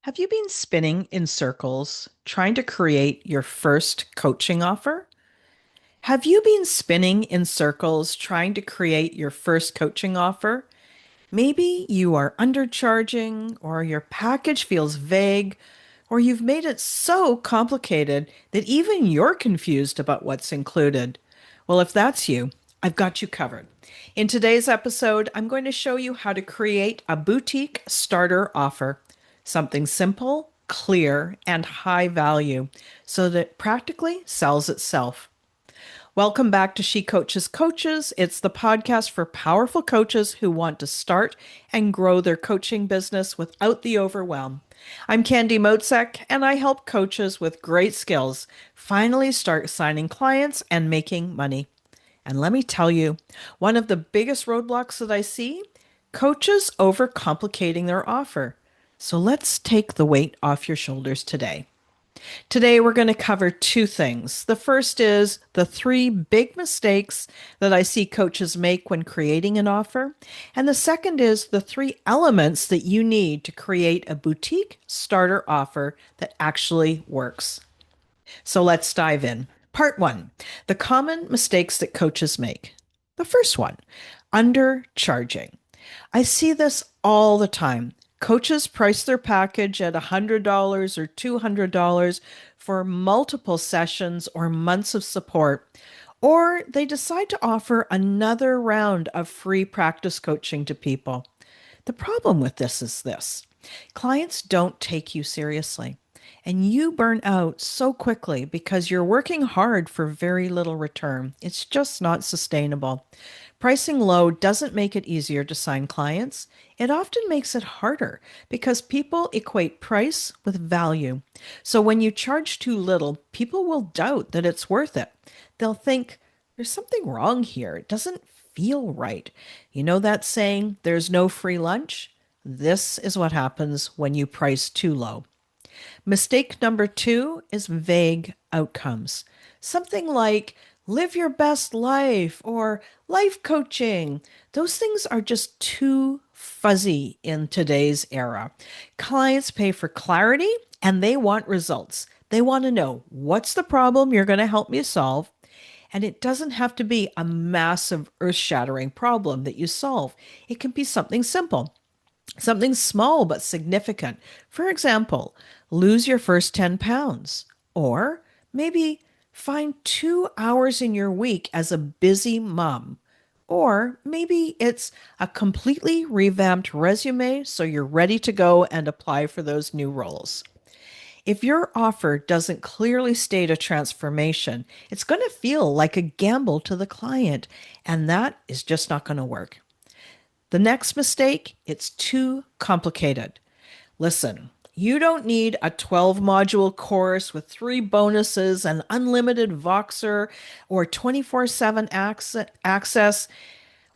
Have you been spinning in circles trying to create your first coaching offer? Have you been spinning in circles trying to create your first coaching offer? Maybe you are undercharging, or your package feels vague, or you've made it so complicated that even you're confused about what's included. Well, if that's you, I've got you covered. In today's episode, I'm going to show you how to create a boutique starter offer, something simple, clear, and high value so that it practically sells itself. Welcome back to She Coaches Coaches. It's the podcast for powerful coaches who want to start and grow their coaching business without the overwhelm. I'm Candy Motzek, and I help coaches with great skills finally start signing clients and making money. And let me tell you, one of the biggest roadblocks that I see, coaches overcomplicating their offer. So let's take the weight off your shoulders today. Today, we're going to cover two things. The first is the three big mistakes that I see coaches make when creating an offer. And the second is the three elements that you need to create a boutique starter offer that actually works. So let's dive in. Part one, the common mistakes that coaches make. The first one, undercharging. I see this all the time. Coaches price their package at $100 or $200 for multiple sessions or months of support, or they decide to offer another round of free practice coaching to people. The problem with this is this: clients don't take you seriously, and you burn out so quickly because you're working hard for very little return. It's just not sustainable. Pricing low doesn't make it easier to sign clients. It often makes it harder because people equate price with value. So when you charge too little, people will doubt that it's worth it. They'll think, there's something wrong here. It doesn't feel right. You know that saying, there's no free lunch? This is what happens when you price too low. Mistake number two is vague outcomes. Something like live your best life or life coaching. Those things are just too fuzzy in today's era. Clients pay for clarity and they want results. They want to know what's the problem you're going to help me solve. And it doesn't have to be a massive earth shattering problem that you solve. It can be something simple. Something small but significant. For example, lose your first 10 pounds. Or maybe find 2 hours in your week as a busy mom. Or maybe it's a completely revamped resume so you're ready to go and apply for those new roles. If your offer doesn't clearly state a transformation, it's going to feel like a gamble to the client, and that is just not going to work. The next mistake, it's too complicated. Listen, you don't need a 12 module course with three bonuses and unlimited Voxer or 24/7 access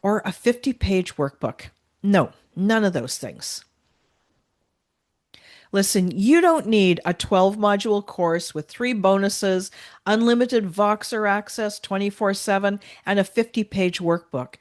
or a 50-page workbook. No, none of those things. Listen, you don't need a 12 module course with three bonuses, unlimited Voxer access 24/7, and a 50-page workbook.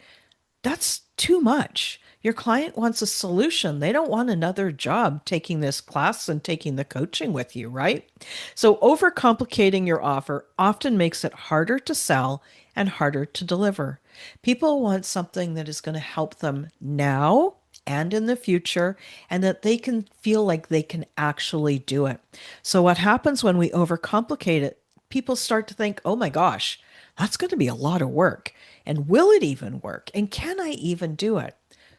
That's too much. Your client wants a solution. They don't want another job taking this class and taking the coaching with you, right? So, overcomplicating your offer often makes it harder to sell and harder to deliver. People want something that is going to help them now and in the future, and that they can feel like they can actually do it. So, what happens when we overcomplicate it? People start to think, oh my gosh, that's going to be a lot of work. And will it even work? And can I even do it?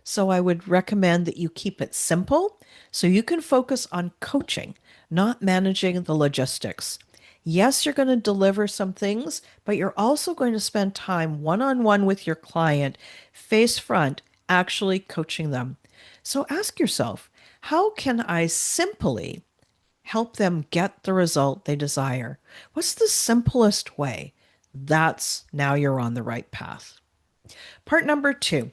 So I would recommend that you keep it simple so you can focus on coaching, not managing the logistics. Yes, you're going to deliver some things, but you're also going to spend time one on one with your client, face front, actually coaching them. So ask yourself, how can I simply help them get the result they desire? What's the simplest way? That's now you're on the right path. Part number two,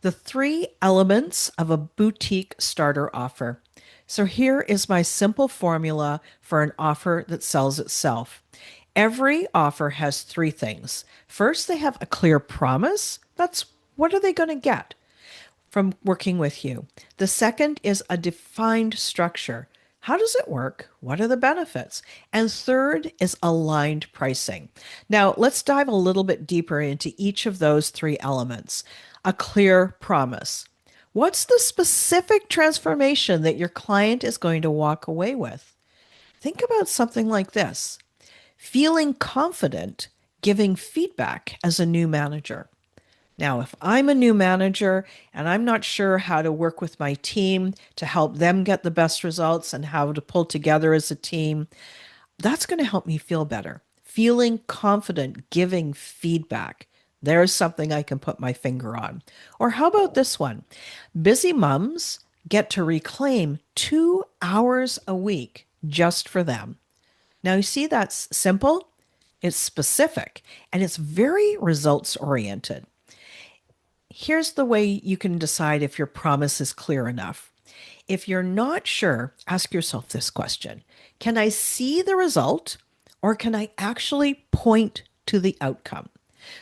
the three elements of a boutique starter offer. So here is my simple formula for an offer that sells itself. Every offer has three things. First, they have a clear promise. That's what are they going to get from working with you? The second is a defined structure. How does it work? What are the benefits? And third is aligned pricing. Now, let's dive a little bit deeper into each of those three elements. A clear promise. What's the specific transformation that your client is going to walk away with? Think about something like this: feeling confident giving feedback as a new manager. Now, if I'm a new manager and I'm not sure how to work with my team to help them get the best results and how to pull together as a team, that's going to help me feel better. Feeling confident giving feedback. There's something I can put my finger on. Or how about this one? Busy mums get to reclaim 2 hours a week just for them. Now, you see, that's simple, it's specific, and it's very results oriented. Here's the way you can decide if your promise is clear enough. If you're not sure, ask yourself this question: can I see the result, or can I actually point to the outcome?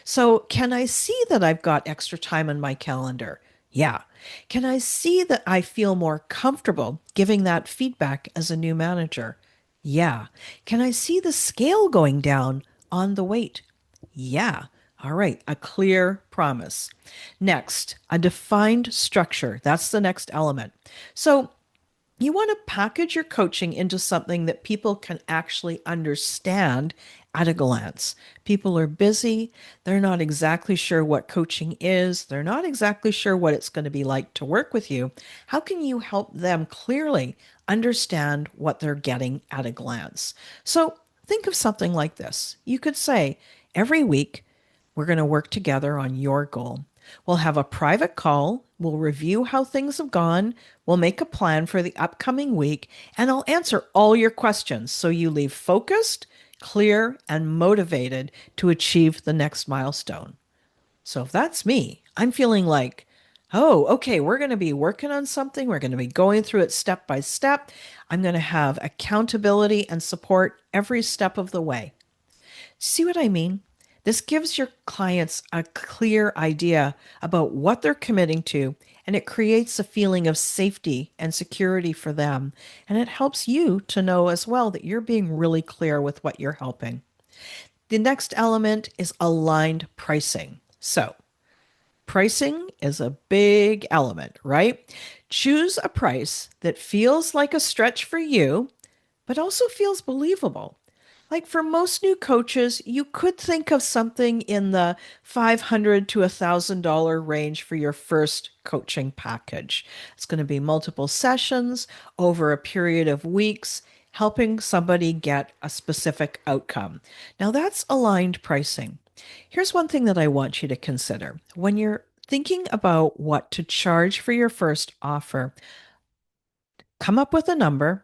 So, can I see that I've got extra time on my calendar? Yeah. Can I see that I feel more comfortable giving that feedback as a new manager? Yeah. Can I see the scale going down on the weight? Yeah. All right. A clear promise. Next, a defined structure. That's the next element. So, you want to package your coaching into something that people can actually understand at a glance. People are busy. They're not exactly sure what coaching is. They're not exactly sure what it's going to be like to work with you. How can you help them clearly understand what they're getting at a glance? So think of something like this. You could say, every week, we're going to work together on your goal. We'll have a private call. We'll review how things have gone. We'll make a plan for the upcoming week, and I'll answer all your questions so you leave focused, clear, and motivated to achieve the next milestone. So if that's me, I'm feeling like, oh, okay, we're going to be working on something. We're going to be going through it step by step. I'm going to have accountability and support every step of the way. See what I mean? This gives your clients a clear idea about what they're committing to, and it creates a feeling of safety and security for them. And it helps you to know as well that you're being really clear with what you're helping. The next element is aligned pricing. So, pricing is a big element, right? Choose a price that feels like a stretch for you, but also feels believable. Like for most new coaches, you could think of something in the $500 to $1,000 range for your first coaching package. It's going to be multiple sessions over a period of weeks, helping somebody get a specific outcome. Now, that's aligned pricing. Here's one thing that I want you to consider when you're thinking about what to charge for your first offer. Come up with a number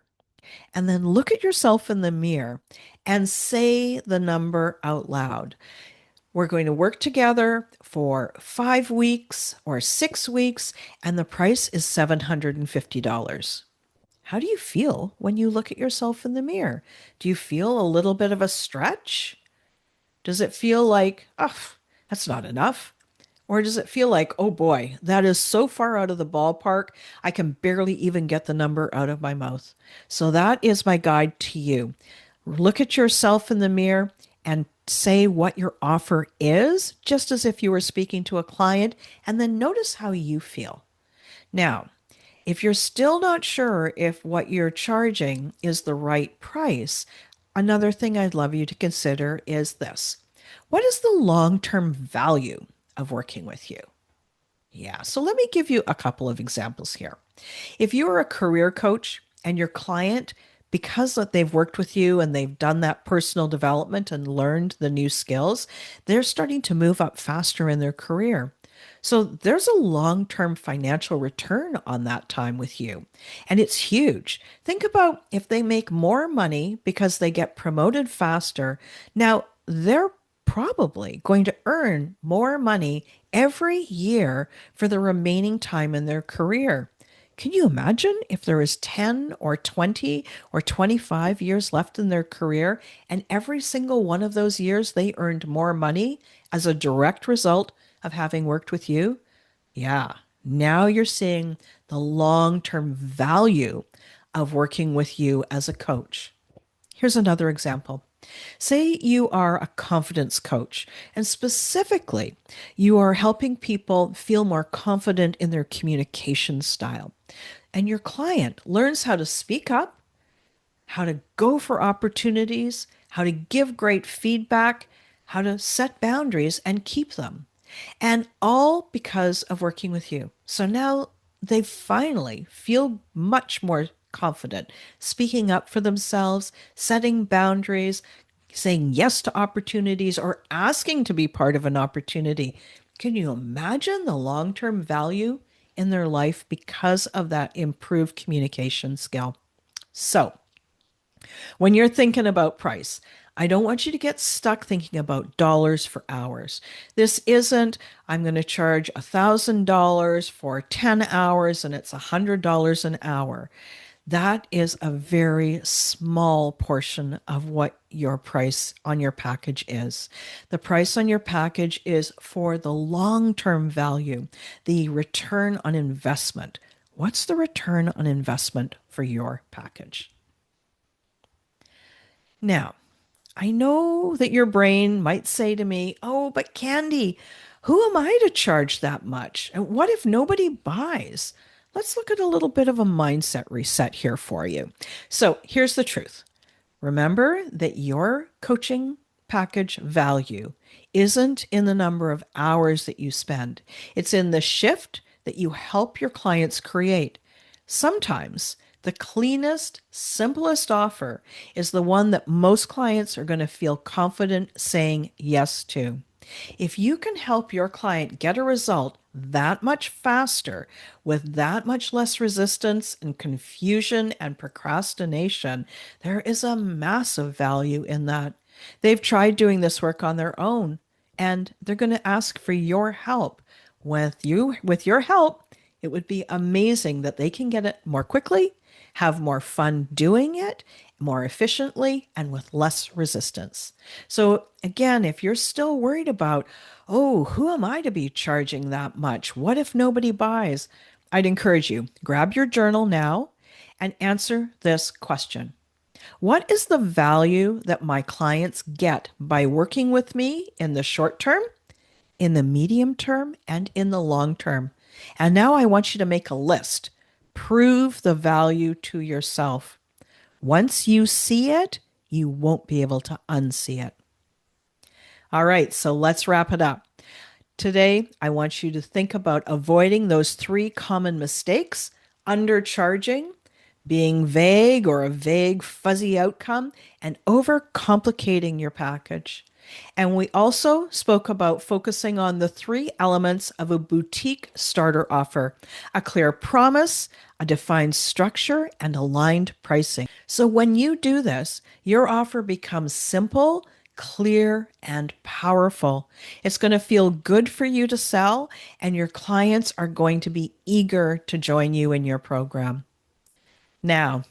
and then look at yourself in the mirror and say the number out loud. We're going to work together for 5 weeks or 6 weeks, and the price is $750. How do you feel when you look at yourself in the mirror? Do you feel a little bit of a stretch? Does it feel like, oh, that's not enough? Or does it feel like, oh boy, that is so far out of the ballpark, I can barely even get the number out of my mouth? So that is my guide to you. Look at yourself in the mirror and say what your offer is, just as if you were speaking to a client, and then notice how you feel. Now, if you're still not sure if what you're charging is the right price, another thing I'd love you to consider is this: what is the long term value of working with you? Yeah, so let me give you a couple of examples here. If you are a career coach and your client, because they've worked with you and they've done that personal development and learned the new skills, they're starting to move up faster in their career. So there's a long-term financial return on that time with you. And it's huge. Think about if they make more money because they get promoted faster. Now, they're probably going to earn more money every year for the remaining time in their career. Can you imagine if there is 10 or 20 or 25 years left in their career, and every single one of those years they earned more money as a direct result of having worked with you? Yeah, now you're seeing the long term value of working with you as a coach. Here's another example. Say you are a confidence coach, and specifically, you are helping people feel more confident in their communication style. And your client learns how to speak up, how to go for opportunities, how to give great feedback, how to set boundaries and keep them. And all because of working with you. So now they finally feel much more confident speaking up for themselves, setting boundaries, saying yes to opportunities, or asking to be part of an opportunity. Can you imagine the long term value in their life because of that improved communication skill? So, when you're thinking about price, I don't want you to get stuck thinking about dollars for hours. This isn't, I'm going to charge $1,000 for 10 hours and it's $100 an hour. That is a very small portion of what your price on your package is. The price on your package is for the long term value, the return on investment. What's the return on investment for your package? Now, I know that your brain might say to me, oh, but Candy, who am I to charge that much? And what if nobody buys? Let's look at a little bit of a mindset reset here for you. So here's the truth. Remember that your coaching package value isn't in the number of hours that you spend, it's in the shift that you help your clients create. Sometimes the cleanest, simplest offer is the one that most clients are going to feel confident saying yes to. If you can help your client get a result that much faster with that much less resistance and confusion and procrastination, there is a massive value in that. They've tried doing this work on their own and they're going to ask for your help. With your help, it would be amazing that they can get it more quickly, have more fun doing it, more efficiently, and with less resistance. So, again, if you're still worried about, oh, who am I to be charging that much? What if nobody buys? I'd encourage you, grab your journal now and answer this question. What is the value that my clients get by working with me in the short term, in the medium term, and in the long term? And now I want you to make a list. Prove the value to yourself. Once you see it, you won't be able to unsee it. All right, so let's wrap it up. Today, I want you to think about avoiding those three common mistakes: undercharging, being vague or a vague, fuzzy outcome, and overcomplicating your package. And we also spoke about focusing on the three elements of a boutique starter offer: a clear promise, a defined structure, and aligned pricing. So when you do this, your offer becomes simple, clear, and powerful. It's going to feel good for you to sell, and your clients are going to be eager to join you in your program. Now,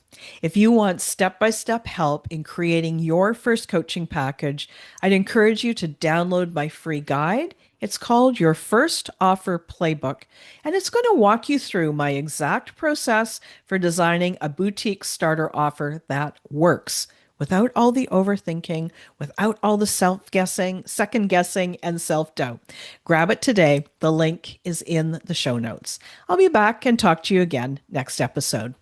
if you want step by step help in creating your first coaching package, I'd encourage you to download my free guide. It's called Your First Offer Playbook, and it's going to walk you through my exact process for designing a boutique starter offer that works without all the overthinking, without all the self guessing, second guessing, and self doubt. Grab it today. The link is in the show notes. I'll be back and talk to you again next episode.